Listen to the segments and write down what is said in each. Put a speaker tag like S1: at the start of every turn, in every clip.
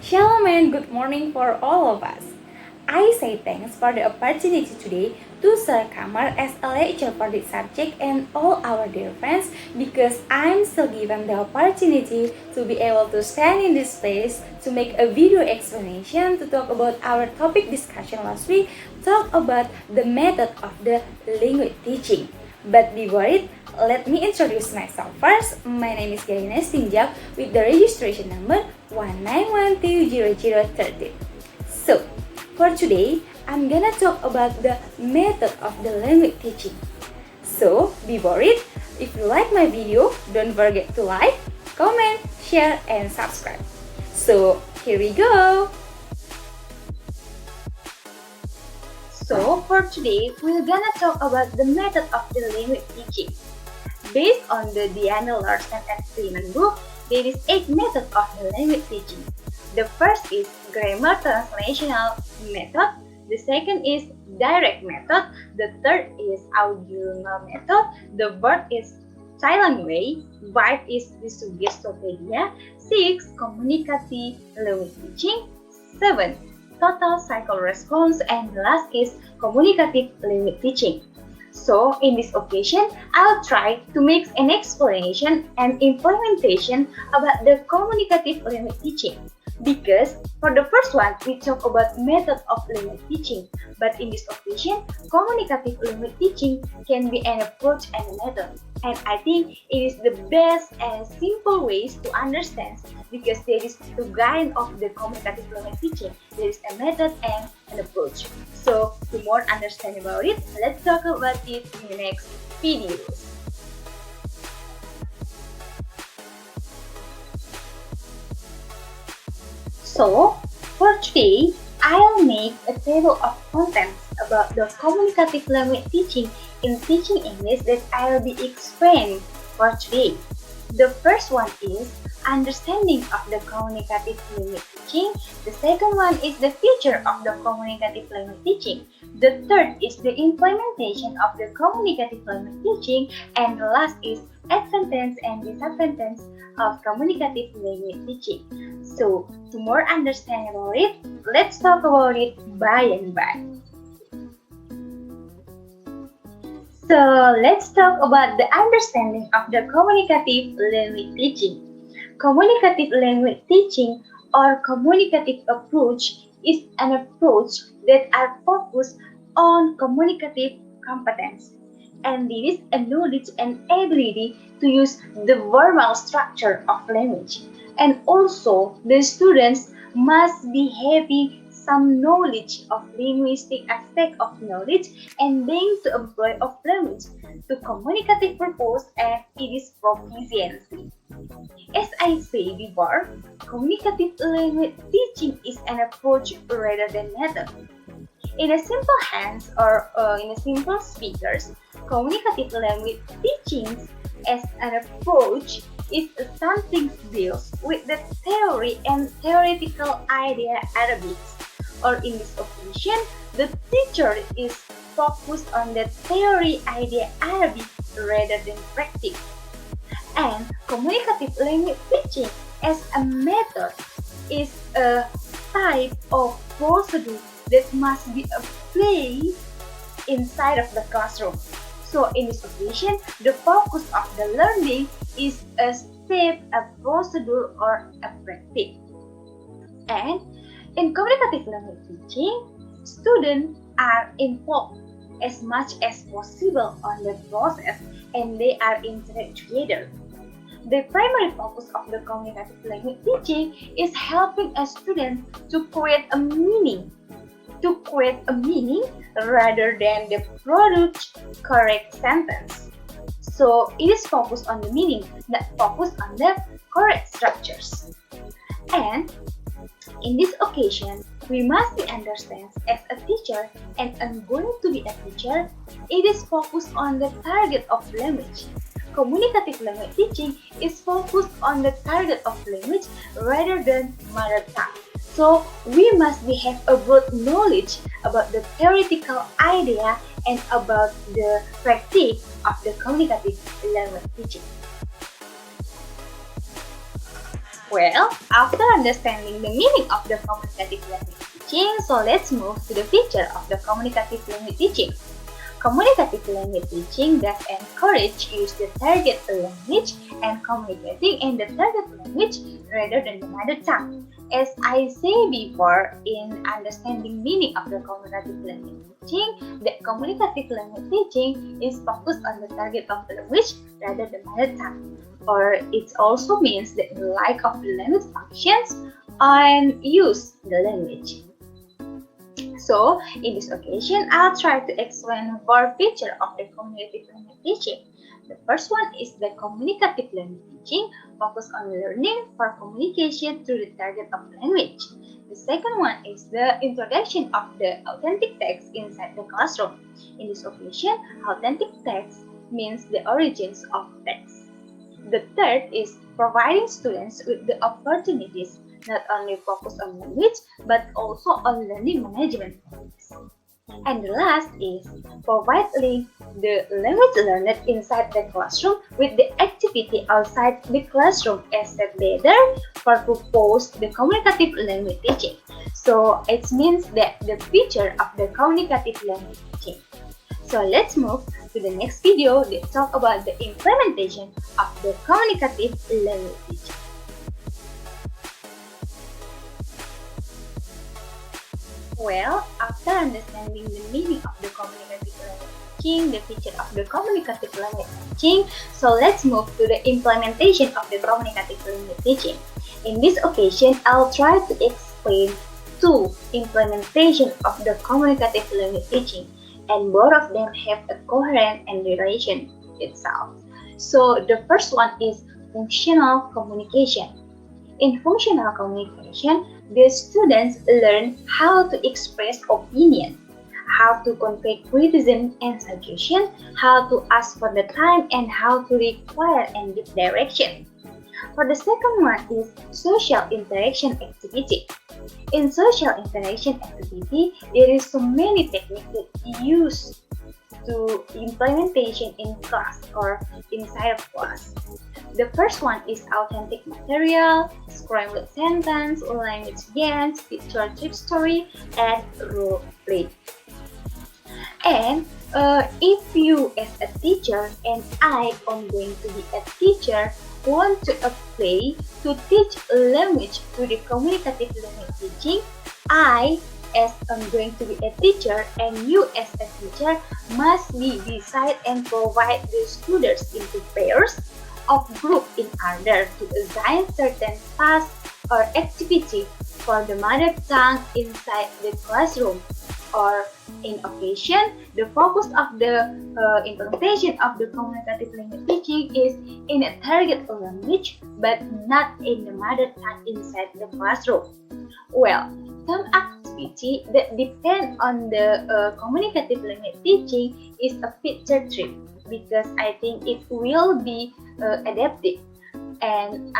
S1: Shalom and good morning for all of us. I say thanks for the opportunity today to Sir Kamar as a lecturer for this subject and all our dear friends because I'm still given the opportunity to be able to stand in this place to make a video explanation to talk about our topic discussion last week, talk about the method of the language teaching. But before it, let me introduce myself first. My name is Galina Sinjak with the registration number 19120030. So, for today, I'm gonna talk about the method of the language teaching. So, before it, if you like my video, don't forget to like, comment, share, and subscribe. So, here we go! So, for today, we're gonna talk about the method of the language teaching. Based on the Diana Larsen experiment book, there is 8 methods of the language teaching. The first is grammar translational method. The second is direct method. The third is audional method. The fourth is silent way. 5 is the suggestopedia. 6 communicative language teaching. 7 total cycle response, and the last is communicative language teaching. So, in this occasion, I'll try to make an explanation and implementation about the communicative language teaching. Because for the first one, we talk about method of language teaching. But in this occasion, communicative language teaching can be an approach and a method. And I think it is the best and simple ways to understand because there is two kind of the communicative language teaching. There is a method and an approach. So to more understand about it, let's talk about it in the next videos. So for today, I'll make a table of contents about the communicative language teaching in teaching English that I'll be explaining for today. The first one is understanding of the communicative language teaching. The second one is the feature of the communicative language teaching. The third is the implementation of the communicative language teaching. And the last is advantage and disadvantage of communicative language teaching. So, to more understand about it, let's talk about it by and by. So, let's talk about the understanding of the communicative language teaching. Communicative language teaching or communicative approach is an approach that are focused on communicative competence. And it is a knowledge and ability to use the verbal structure of language. And also, the students must be having some knowledge of linguistic aspect of knowledge and being to employ of language to communicative purpose, and it is proficiency. As I said before, communicative language teaching is an approach rather than method. In a simple hands or in a simple speakers, communicative language teaching as an approach is something deals with the theory and theoretical idea Arabics. Or in this occasion, the teacher is focused on the theory idea Arabic rather than practice. And communicative language teaching as a method is a type of procedure that must be applied inside of the classroom. So in this occasion, the focus of the learning is a step, a procedure, or a practice. And in communicative language teaching, students are involved as much as possible on the process and they are interacting together. The primary focus of the communicative language teaching is helping a student to create a meaning rather than the produce correct sentence. So it is focused on the meaning, not focused on the correct structures. And in this occasion, we must be understand as a teacher and I'm going to be a teacher, it is focused on the target of language. Communicative language teaching is focused on the target of language rather than mother tongue. So we must have a broad knowledge about the theoretical idea and about the practice of the communicative language teaching. Well, after understanding the meaning of the communicative language teaching, so let's move to the feature of the communicative language teaching. Communicative language teaching does encourage use the target language and communicating in the target language rather than the mother tongue. As I said before, in understanding meaning of the communicative language teaching, the communicative language teaching is focused on the target of the language rather than mother tongue. Or it also means that the like of the language functions and use the language. So, in this occasion, I'll try to explain four features of the communicative language teaching. The first one is the communicative language teaching, focused on learning for communication through the target of language. The second one is the introduction of the authentic text inside the classroom. In this occasion, authentic text means the origins of text. The third is providing students with the opportunities not only focus on language but also on learning management. And the last is providing the language learned inside the classroom with the activity outside the classroom as said later for purpose the communicative language teaching. So it means that the feature of the communicative language teaching. So let's move to the next video that talk about the implementation of the communicative language teaching. Well, after understanding the meaning of the communicative language teaching, the feature of the communicative language teaching, so let's move to the implementation of the communicative language teaching. In this occasion, I'll try to explain two implementation of the communicative language teaching, and both of them have a coherent and relation itself. So the first one is functional communication. In functional communication, the students learn how to express opinion, how to convey criticism and suggestion, how to ask for the time, and how to require and give direction. For the second one is social interaction activity. In social interaction activity, there is so many techniques that use to implementation in class or inside of class. The first one is authentic material, scrambled sentence, language games, picture trick story, and role play. And if you as a teacher and I am going to be a teacher want to apply to teach language to the communicative language teaching, I as I'm going to be a teacher and you as a teacher must be decide and provide the students into pairs of group in order to assign certain tasks or activity for the mother tongue inside the classroom. Or in occasion, the focus of the implementation of the communicative language teaching is in a target language but not in the mother tongue inside the classroom. Well, some activity that depend on the communicative language teaching is a picture trip because I think it will be adaptive. And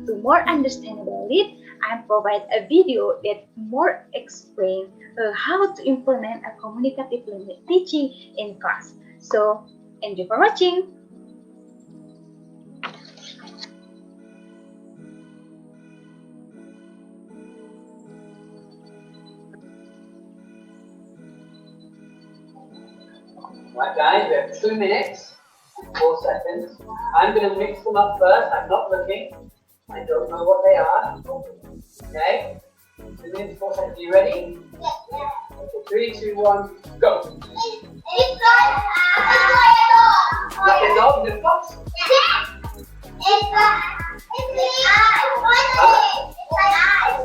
S1: to more understandable it, I provide a video that more explain how to implement a communicative language teaching in class. So, thank you for watching.
S2: Right guys, we have 2 minutes, 4 seconds. I'm going to mix them up first. I'm not looking. I don't know what they are. Okay? 2 minutes, 4 seconds. Are you ready? Okay, 3, 2, 1, go. Like a dog, the fox?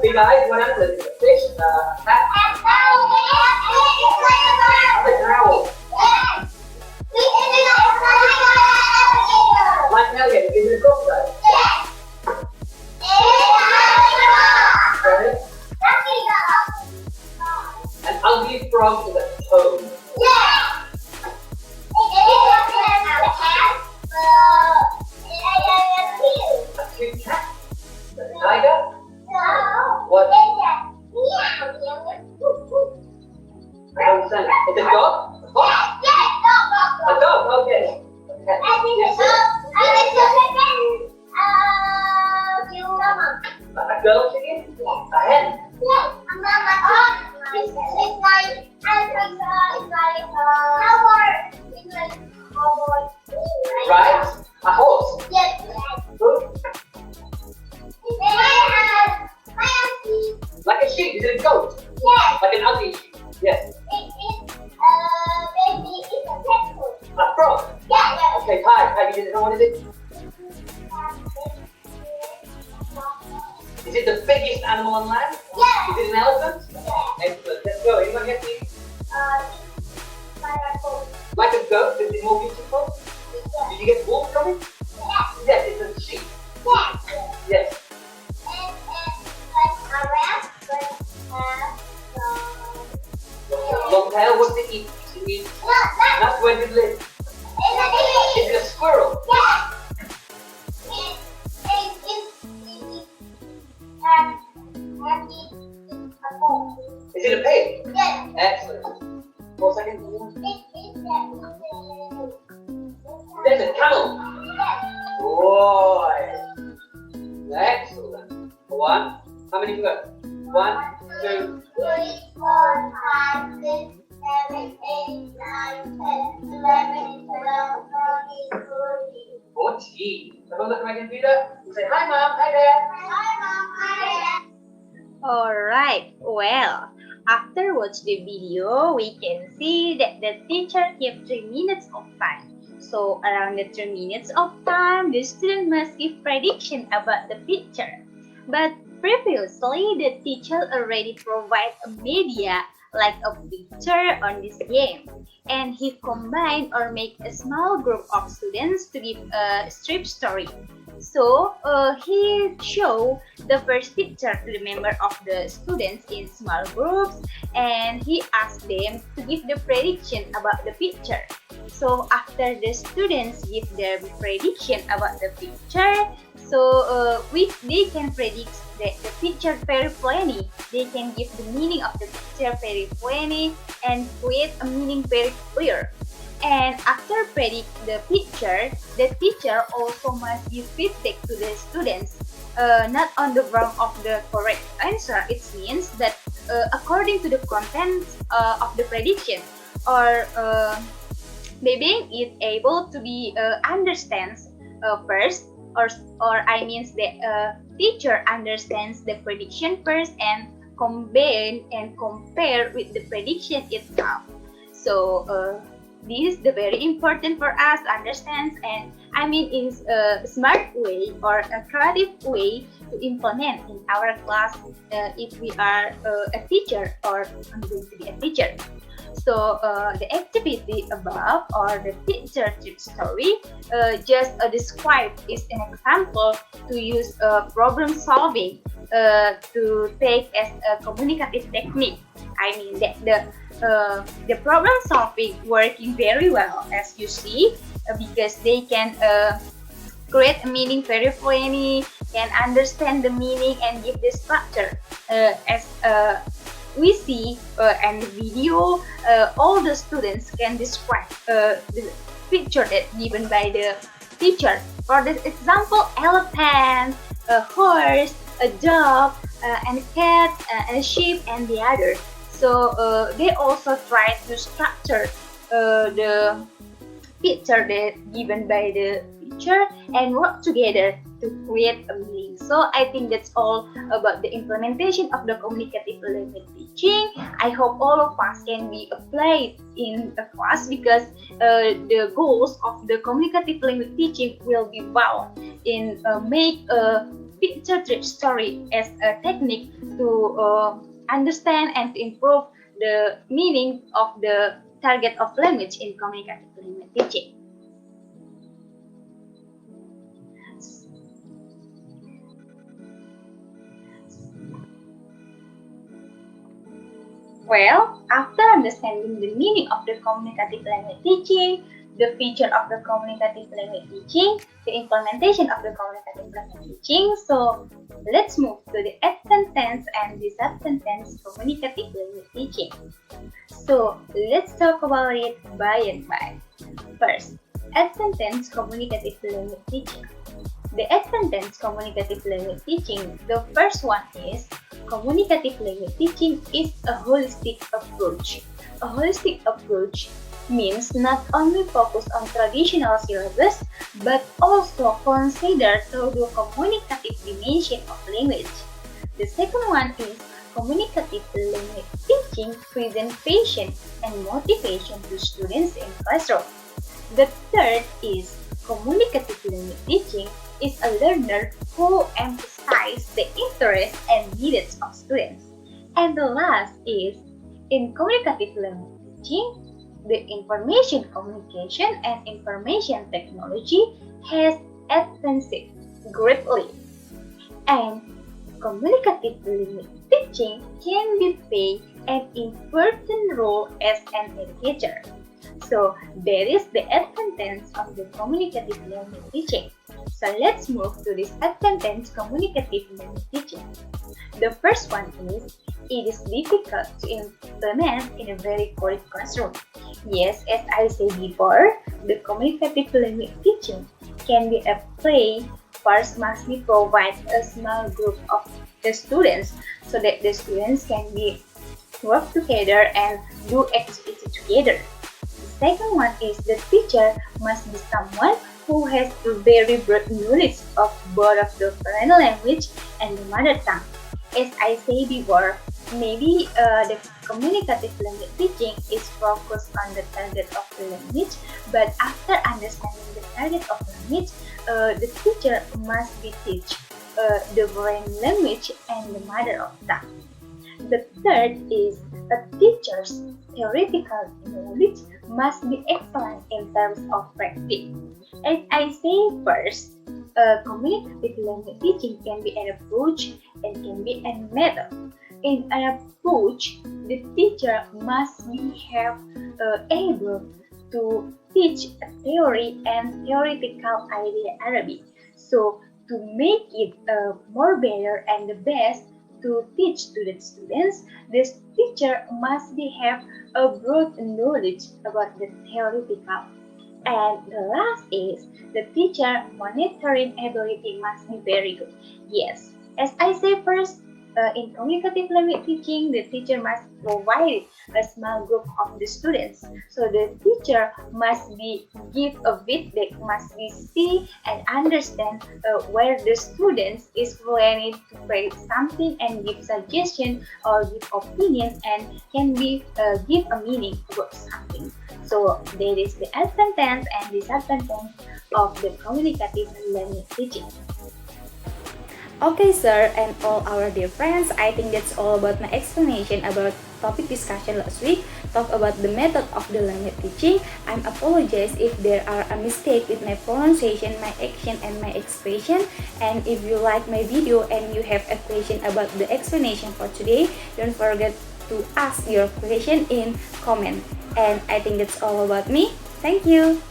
S2: Big eyes, what else? A fish, a cat, a owl. Like an alligator, is it a crocodile? Okay. An ugly frog with a toad. A cute cat? A tiger? What? I don't understand. It's a dog? A fox? A dog, okay. Yes, sir. Right? A horse. Good. Like a sheep. Is it a goat? Like an ugly sheep. Yes. A frog. Okay, pie. You didn't know what is it? Is it the biggest animal on land? Is it an elephant? Excellent. Let's go. Anyone get me? Like a goat, is it more beautiful? Did you get wolf from it? Yes, it's a sheep. Yes. Long tail, what does it eat? It eats nuts. Where does it live? Is it a squirrel? Is it a pig? Excellent. 4 seconds. There's a camel. Boy. Excellent. One. How many you got? 1, 2. 14. Everyone look at my computer and say, hi mom, hi dad.
S1: Alright, well, after watch the video, we can see that the teacher gave 3 minutes of time. So around the 3 minutes of time, the student must give prediction about the picture. But previously, the teacher already provided a media like a picture on this game. And he combined or make a small group of students to give a strip story. So he showed the first picture to the member of the students in small groups, and he asked them to give the prediction about the picture. So after the students give their prediction about the picture, so they can predict the picture very plainly. They can give the meaning of the picture very plainly and create a meaning very clear. And after predict the picture, the teacher also must give feedback to the students, not on the ground of the correct answer. It means that according to the content of the prediction, or baby is able to be understands first, or I means the teacher understands the prediction first and combine and compare with the prediction itself. So this is the very important for us to understand, and I mean is a smart way or a creative way to implement in our class if we are a teacher or I'm going to be a teacher. So the activity above or the picture trip story just describe is an example to use problem solving to take as a communicative technique. I mean that the problem solving working very well as you see because they can create a meaning very plainly, can understand the meaning and give the structure as we see in the video. All the students can describe the picture that given by the teacher. For the example, elephant, a horse, a dog, and a cat, and a sheep, and the other. So they also try to structure the picture that given by the teacher and work together to create a meaning. So I think that's all about the implementation of the communicative language teaching. I hope all of us can be applied in a class because the goals of the communicative language teaching will be bound in make a picture trip story as a technique to understand and to improve the meaning of the target of language in communicative language teaching. Well, after understanding the meaning of the communicative language teaching, the feature of the communicative language teaching, the implementation of the communicative language teaching, so let's move to the absent tense and the subject tense communicative language teaching. So let's talk about it by and by. First, absent tense communicative language teaching. The absent tense communicative language teaching, the first one is Communicative language teaching is a holistic approach. A holistic approach means not only focus on traditional syllabus, but also consider the communicative dimension of language. The second one is communicative language teaching present passion and motivation to students in classroom. The third is communicative language teaching is a learner who emphasizes the interests and needs of students. And the last is in communicative language teaching, the information communication and information technology has advanced greatly. And communicative language teaching can be played an important role as an educator. So there is the advantage of the communicative language teaching. So let's move to this advantage communicative language teaching. The first one is it is difficult to implement in a very crowded classroom. Yes, as I said before, the communicative language teaching can be applied. First must be provide a small group of the students so that the students can be work together and do activity together. The second one is the teacher must be someone who has a very broad knowledge of both of the foreign language and the mother tongue. As I said before, maybe the communicative language teaching is focused on the target of the language, but after understanding the target of language, the teacher must be teach the foreign language and the mother of tongue. The third is a teacher's theoretical knowledge must be excellent in terms of practice. As I say first, communicative language teaching can be an approach and can be a method. In an approach, the teacher must be able to teach a theory and theoretical idea Arabic. So to make it more better and the best to teach to the students, this teacher must have a broad knowledge about the theoretical. And the last is the teacher monitoring ability must be very good. Yes, as I say first, in communicative language teaching, the teacher must provide a small group of the students. So the teacher must be give a feedback, must be see and understand where the students is planning to create something and give suggestion or give opinion and can be give a meaning about something. So there is the advantage and disadvantage of the communicative language teaching.
S3: Okay, sir, and all our dear friends, I think that's all about my explanation about topic discussion last week. Talk about the method of the language teaching. I apologize if there are a mistake with my pronunciation, my action, and my expression. And if you like my video and you have a question about the explanation for today, don't forget to ask your question in comment. And I think that's all about me. Thank you.